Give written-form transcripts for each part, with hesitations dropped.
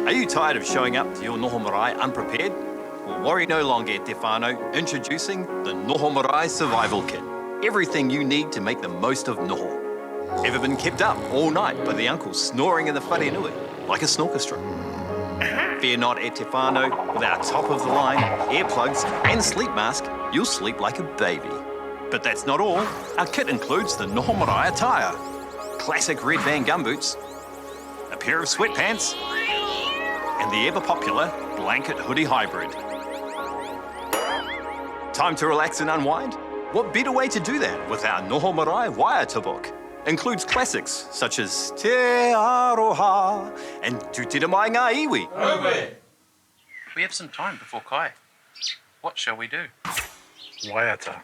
Are you tired of showing up to your noho marae unprepared? Well, worry no longer, Te Wānanga. Introducing the Noho Marae Survival Kit. Everything you need to make the most of noho. Ever been kept up all night by the uncles snoring in the wharenui, like a snorkestra? Fear not, Te Wānanga. With our top-of-the-line earplugs and sleep mask, you'll sleep like a baby. But that's not all. Our kit includes the Noho Marae attire. Classic red Van gumboots, a pair of sweatpants, and the ever-popular blanket hoodie hybrid. Time to relax and unwind? What better way to do that with our Noho Marae waiata book? Includes classics such as Te Aroha and Tutira Mai Ngā Iwi. We have some time before Kai. What shall we do? Waiata.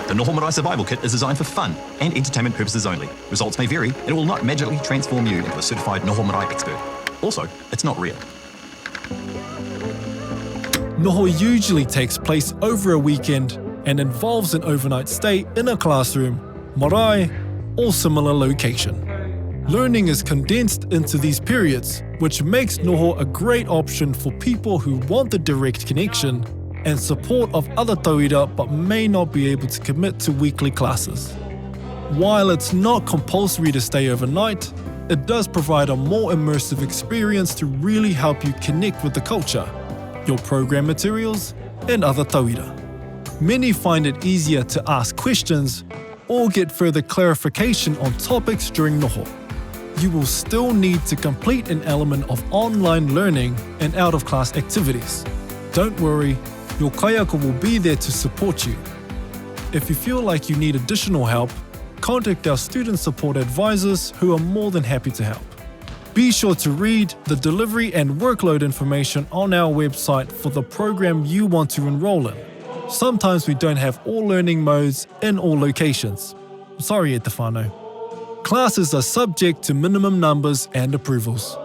The Noho Marae Survival Kit is designed for fun and entertainment purposes only. Results may vary, and it will not magically transform you into a certified Noho Marae expert. Also, it's not real. Noho usually takes place over a weekend and involves an overnight stay in a classroom, marae, or similar location. Learning is condensed into these periods, which makes Noho a great option for people who want the direct connection and support of other tauira but may not be able to commit to weekly classes. While it's not compulsory to stay overnight, it does provide a more immersive experience to really help you connect with the culture, your program materials, and other tauira. Many find it easier to ask questions or get further clarification on topics during Noho. You will still need to complete an element of online learning and out-of-class activities. Don't worry, your kaiaka will be there to support you. If you feel like you need additional help, contact our student support advisors who are more than happy to help. Be sure to read the delivery and workload information on our website for the program you want to enroll in. Sometimes we don't have all learning modes in all locations. Sorry, Te Wānanga. Classes are subject to minimum numbers and approvals.